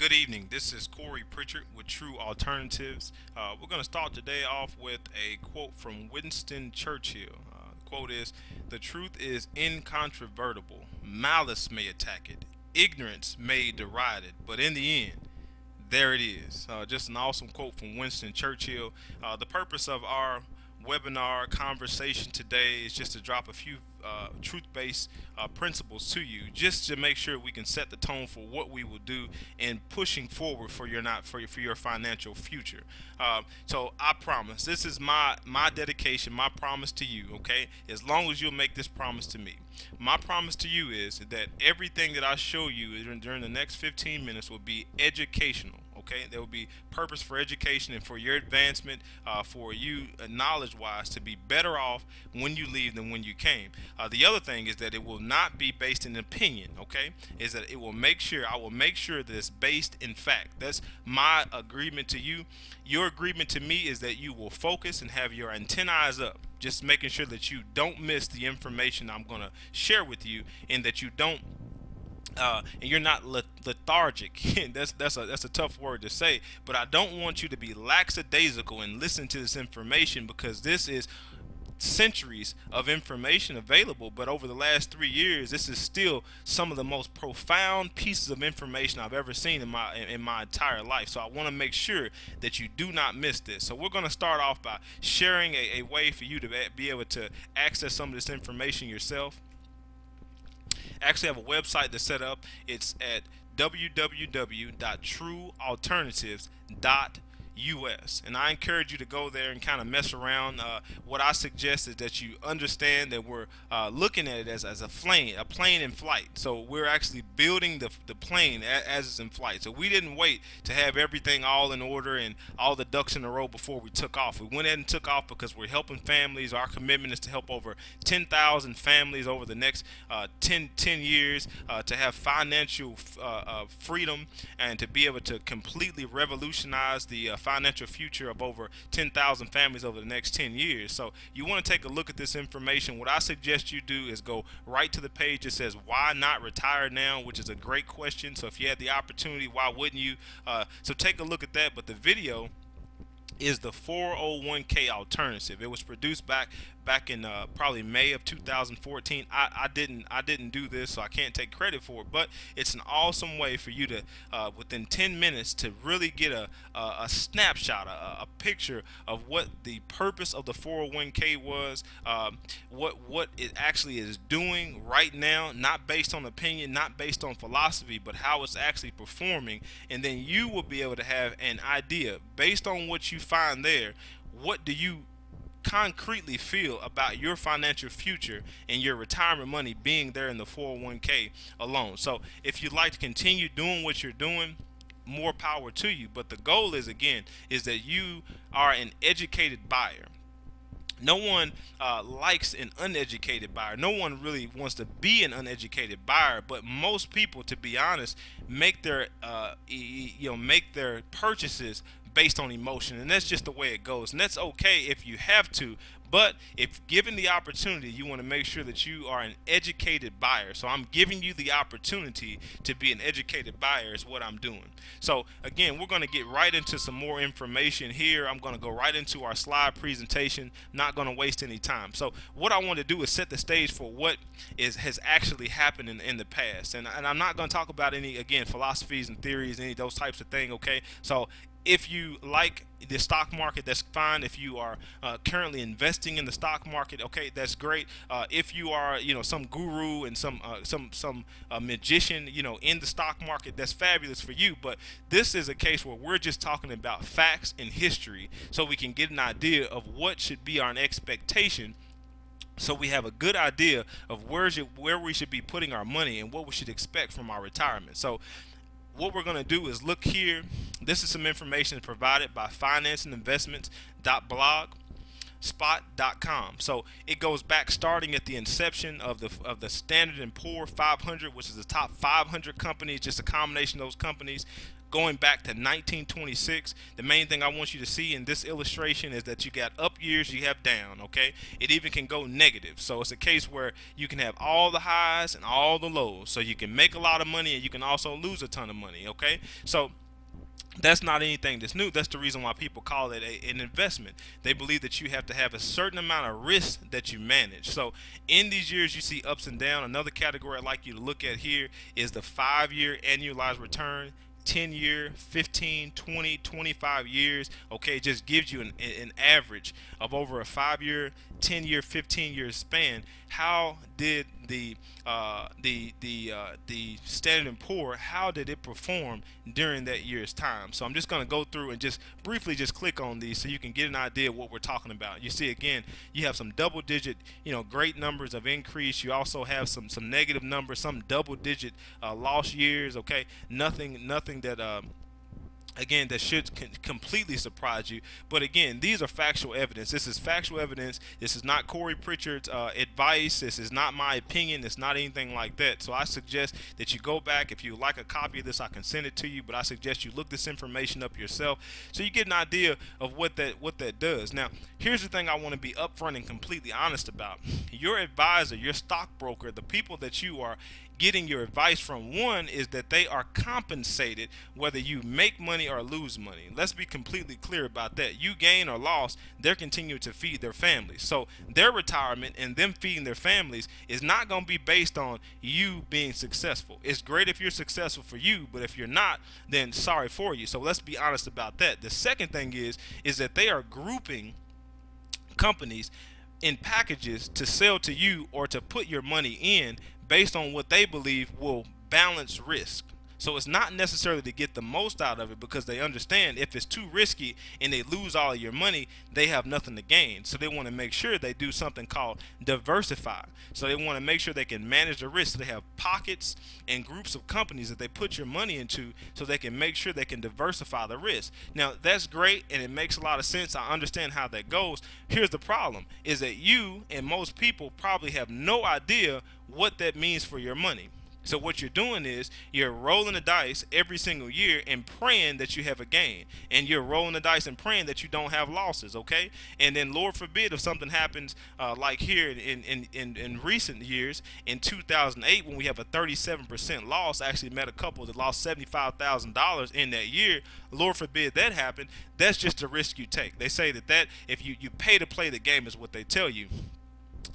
Good evening. This is Corey Pritchard with True Alternatives. We're going to start today off with a quote from Winston Churchill. The quote is: "The truth is incontrovertible. Malice may attack it, ignorance may deride it, but in the end, there it is." Just an awesome quote from Winston Churchill. The purpose of our webinar conversation today is just to drop a few truth-based principles to you, just to make sure we can set the tone for what we will do in pushing forward for your not for your financial future. So I promise, this is my dedication, my promise to you. Okay, as long as you'll make this promise to me, my promise to you is that everything that I show you during the next 15 minutes will be educational. Okay, there will be purpose for education and for your advancement, for you knowledge wise to be better off when you leave than when you came. The other thing is that it will not be based in opinion. Okay, is that it will make sure I will make sure that it's based in fact. That's my agreement to you. Your agreement to me is that you will focus and have your antennas up, just making sure that you don't miss the information I'm going to share with you, and that you don't and you're not lethargic. That's a tough word to say, but I don't want you to be lackadaisical and listen to this information, because this is centuries of information available, but over the last 3 years, this is still some of the most profound pieces of information I've ever seen in my entire life. So I want to make sure that you do not miss this. So we're going to start off by sharing a way for you to be able to access some of this information yourself. Actually have a website that's set up. It's at www.truealternatives.us, and I encourage you to go there and kind of mess around. What I suggest is that you understand that we're looking at it as a plane in flight. So we're actually building the plane as it's in flight. So we didn't wait to have everything all in order and all the ducks in a row before we took off. We went ahead and took off because we're helping families. Our commitment is to help over 10,000 families over the next 10 years, to have financial freedom, and to be able to completely revolutionize the financial future of over 10,000 families over the next 10 years. So you want to take a look at this information. What I suggest you do is go right to the page that says "Why Not Retire Now," which is a great question. So if you had the opportunity, why wouldn't you? So take a look at that. But the video is the 401k alternative. It was produced back in probably May of 2014. I didn't do this, so I can't take credit for it. But it's an awesome way for you to within 10 minutes to really get a snapshot, a picture of what the purpose of the 401k was, what it actually is doing right now, not based on opinion, not based on philosophy, but how it's actually performing. And then you will be able to have an idea based on what you find there. What do you concretely feel about your financial future and your retirement money being there in the 401k alone? So if you'd like to continue doing what you're doing, more power to you. But the goal is, again, is that you are an educated buyer. No one likes an uneducated buyer. No one really wants to be an uneducated buyer. But most people, to be honest, make their make their purchases based on emotion, and that's just the way it goes. And that's okay if you have to. But if given the opportunity, you want to make sure that you are an educated buyer. So I'm giving you the opportunity to be an educated buyer is what I'm doing. So again, we're going to get right into some more information here. I'm going to go right into our slide presentation, not going to waste any time. So what I want to do is set the stage for what has actually happened in the past. And I'm not going to talk about any, again, philosophies and theories, any of those types of things, okay? So if you like the stock market, that's fine. If you are currently investing in the stock market, okay, that's great. If you are, some guru and some magician, in the stock market, that's fabulous for you. But this is a case where we're just talking about facts and history, so we can get an idea of what should be our expectation, so we have a good idea of where we should be putting our money and what we should expect from our retirement. So what we're going to do is look here. This is some information provided by financeandinvestments.blog. Spot.com. So it goes back starting at the inception of the Standard and Poor 500, which is the top 500 companies, just a combination of those companies going back to 1926. The main thing I want you to see in this illustration is that you got up years, you have down, okay? It even can go negative. So it's a case where you can have all the highs and all the lows. So you can make a lot of money and you can also lose a ton of money, okay? So that's not anything that's new. That's the reason why people call it an investment. They believe that you have to have a certain amount of risk that you manage. So in these years, you see ups and downs. Another category I'd like you to look at here is the 5-year annualized return. 10-year, 15, 20, 25 years. Okay, it just gives you an average of over a 5-year, 10-year, 15-year span. How did the Standard and Poor, how did it perform during that year's time? So I'm just going to go through and just briefly just click on these so you can get an idea of what we're talking about. You see, again, you have some double-digit, great numbers of increase. You also have some negative numbers, some double-digit lost years. Okay, nothing that again, that should completely surprise you. But again, these are factual evidence. This is factual evidence. This is not Corey Pritchard's advice. This is not my opinion. It's not anything like that. So I suggest that you go back. If you like a copy of this, I can send it to you. But I suggest you look this information up yourself so you get an idea of what that does. Now, here's the thing I want to be upfront and completely honest about. Your advisor, your stockbroker, the people that you are getting your advice from, one is that they are compensated whether you make money or lose money. Let's be completely clear about that. You gain or loss, they're continuing to feed their families. So their retirement and them feeding their families is not going to be based on you being successful. It's great if you're successful for you, but if you're not, then sorry for you. So let's be honest about that. The second thing is that they are grouping companies in packages to sell to you or to put your money in based on what they believe will balance risk. So it's not necessarily to get the most out of it, because they understand if it's too risky and they lose all of your money, they have nothing to gain. So they want to make sure they do something called diversify. So they want to make sure they can manage the risk. So they have pockets and groups of companies that they put your money into so they can make sure they can diversify the risk. Now, that's great and it makes a lot of sense. I understand how that goes. Here's the problem, is that you and most people probably have no idea what that means for your money. So what you're doing is you're rolling the dice every single year and praying that you have a gain, and you're rolling the dice and praying that you don't have losses. Okay, and then Lord forbid if something happens like here in recent years in 2008, when we have a 37% loss. I actually met a couple that lost $75,000 in that year. Lord forbid that happened. That's just a risk you take. They say that if you pay to play the game is what they tell you.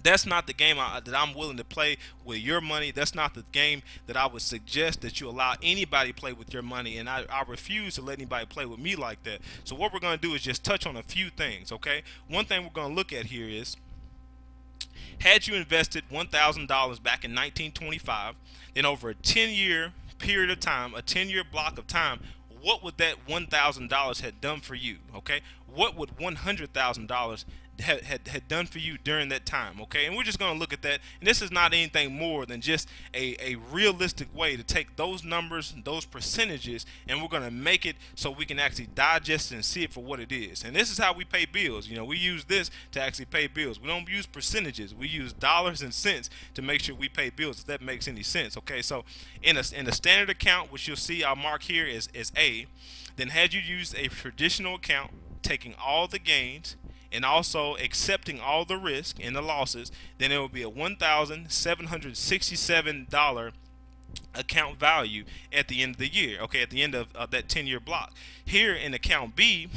That's not the game that I'm willing to play with your money. That's not the game that I would suggest that you allow anybody to play with your money, and I refuse to let anybody play with me like that. So what we're going to do is just touch on a few things, okay? One thing we're going to look at here is, had you invested $1,000 back in 1925, then over a 10-year period of time, a 10-year block of time, what would that $1,000 have done for you, okay? What would $100,000 had done for you during that time, okay? And we're just going to look at that, and this is not anything more than just a realistic way to take those numbers, those percentages, and we're going to make it so we can actually digest it and see it for what it is. And this is how we pay bills. We use this to actually pay bills. We don't use percentages. We use dollars and cents to make sure we pay bills, if that makes any sense, okay? So in a standard account, which you'll see I'll mark here as A, then had you used a traditional account, taking all the gains and also accepting all the risk and the losses, then it will be a $1,767 account value at the end of the year, okay, at the end of that 10-year block. Here in account B,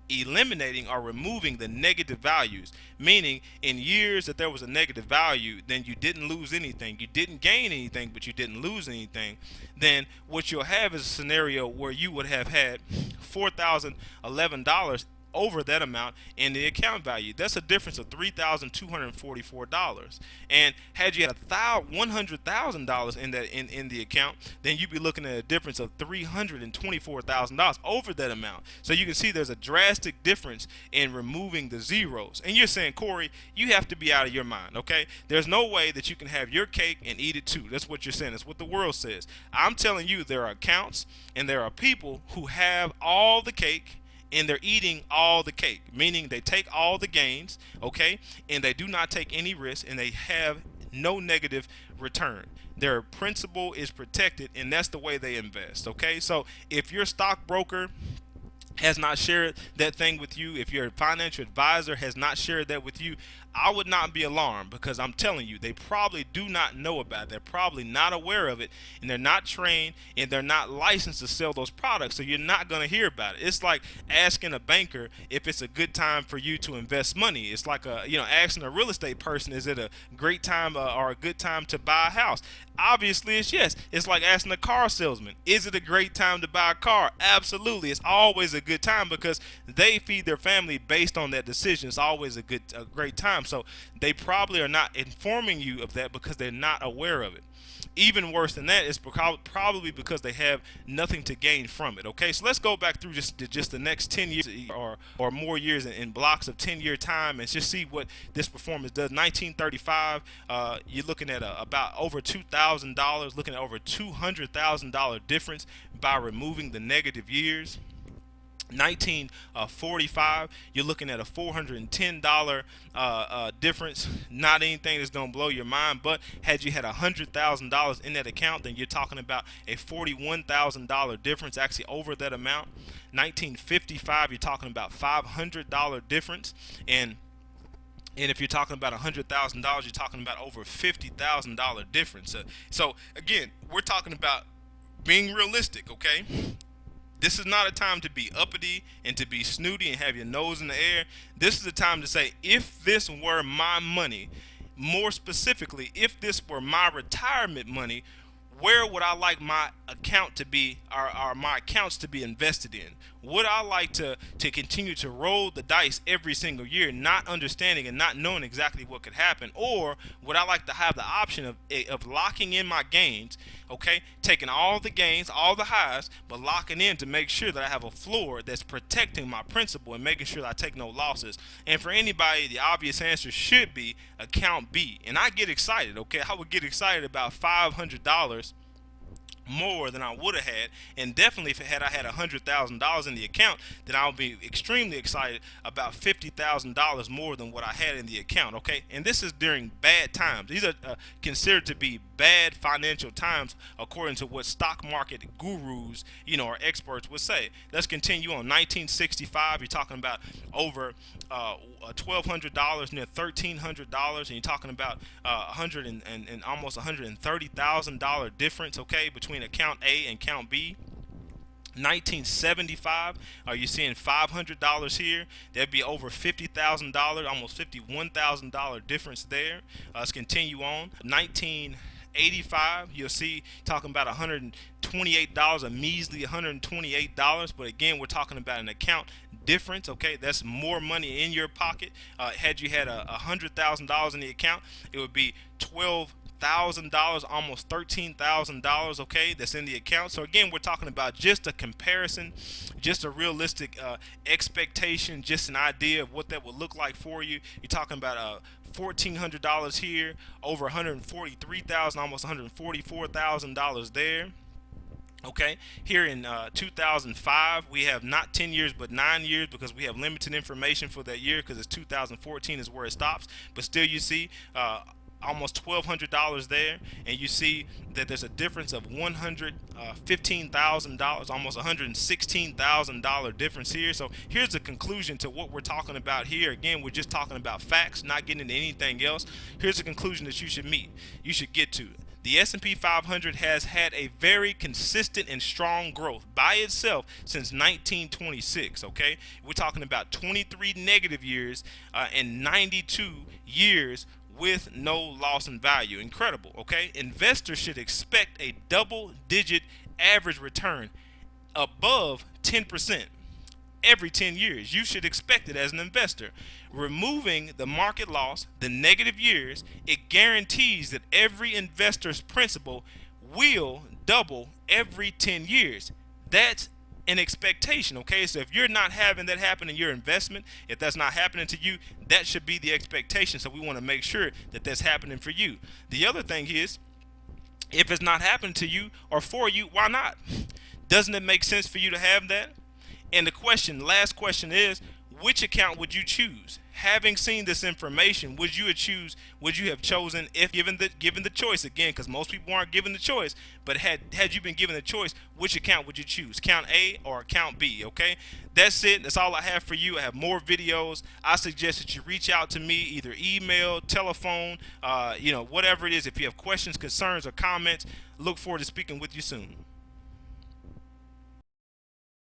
eliminating or removing the negative values, meaning in years that there was a negative value, then you didn't lose anything, you didn't gain anything, but you didn't lose anything. Then what you'll have is a scenario where you would have had $4,011 over that amount in the account value. That's a difference of $3,244. And had you had $100,000 in the account, then you'd be looking at a difference of $324,000 over that amount. So you can see there's a drastic difference in removing the zeros. And you're saying, Corey, you have to be out of your mind, okay? There's no way that you can have your cake and eat it too. That's what you're saying. That's what the world says. I'm telling you, there are accounts and there are people who have all the cake and they're eating all the cake, meaning they take all the gains, okay, and they do not take any risk, and they have no negative return. Their principal is protected, and that's the way they invest, okay? So if your stockbroker has not shared that thing with you, if your financial advisor has not shared that with you, I would not be alarmed, because I'm telling you, they probably do not know about it. They're probably not aware of it, and they're not trained, and they're not licensed to sell those products, so you're not going to hear about it. It's like asking a banker if it's a good time for you to invest money. It's like asking a real estate person, is it a great time or a good time to buy a house? Obviously, it's yes. It's like asking a car salesman, is it a great time to buy a car? Absolutely. It's always a good time, because they feed their family based on that decision. It's always a great time. So they probably are not informing you of that because they're not aware of it. Even worse than that is probably because they have nothing to gain from it. Okay, so let's go back through just the next 10 years or more years in blocks of 10-year time, and just see what this performance does. 1935, you're looking at about over $2,000, looking at over $200,000 difference by removing the negative years. 1945, you're looking at a $410 difference. Not anything that's going to blow your mind, but had you had $100,000 in that account, then you're talking about a $41,000 difference, actually over that amount. 1955, you're talking about $500 difference, and if you're talking about $100,000, you're talking about over $50,000 difference. So again, we're talking about being realistic, okay? This is not a time to be uppity and to be snooty and have your nose in the air. This is a time to say, if this were my money, more specifically, if this were my retirement money, where would I like my account to be, or my accounts to be invested in? Would I like to continue to roll the dice every single year, not understanding and not knowing exactly what could happen? Or would I like to have the option of locking in my gains, okay, taking all the gains, all the highs, but locking in to make sure that I have a floor that's protecting my principal and making sure that I take no losses? And for anybody, the obvious answer should be account B. And I get excited, okay? I would get excited about $500 more than I would have had, and definitely if I had $100,000 in the account, then I would be extremely excited about $50,000 more than what I had in the account. Okay, and this is during bad times. These are considered to be bad financial times according to what stock market gurus, or experts would say. Let's continue on. 1965, you're talking about over $1,200, near $1,300, and you're talking about and almost $130,000 difference, okay, between account A and account B. 1975, you're seeing $500 here. That'd be over $50,000, almost $51,000 difference there. Let's continue on. 1985, you'll see talking about $128, a measly $128, but again, we're talking about an account difference. Okay, that's more money in your pocket. Had you had $100,000 in the account, it would be $12,000, almost $13,000, okay, that's in the account. So again, we're talking about just a comparison, just a realistic expectation, just an idea of what that would look like for you. You're talking about $1,400 here, over $143,000, almost $144,000 there. Okay, here in 2005, we have not 10 years but 9 years, because we have limited information for that year, because it's 2014 is where it stops. But still, you see almost $1,200 there, and you see that there's a difference of $115,000, almost $116,000 difference here. So here's the conclusion to what we're talking about here. Again, we're just talking about facts, not getting into anything else. Here's the conclusion that you should get to. The S&P 500 has had a very consistent and strong growth by itself since 1926, okay? We're talking about 23 negative years and 92 years with no loss in value. Incredible, okay? Investors should expect a double-digit average return above 10%. Every 10 years. You should expect it as an investor. Removing the market loss, the negative years, it guarantees that every investor's principal will double every 10 years. That's an expectation, okay? So if you're not having that happen in your investment, if that's not happening to you, that should be the expectation. So we want to make sure that that's happening for you. The other thing is, if it's not happening to you or for you, why not? Doesn't it make sense for you to have that? And the question, last question is, which account would you choose? Having seen this information, would you have chosen, if given the choice again, because most people aren't given the choice, but had you been given the choice, which account would you choose? Account A or account B, okay? That's it. That's all I have for you. I have more videos. I suggest that you reach out to me, either email, telephone, whatever it is. If you have questions, concerns, or comments, look forward to speaking with you soon.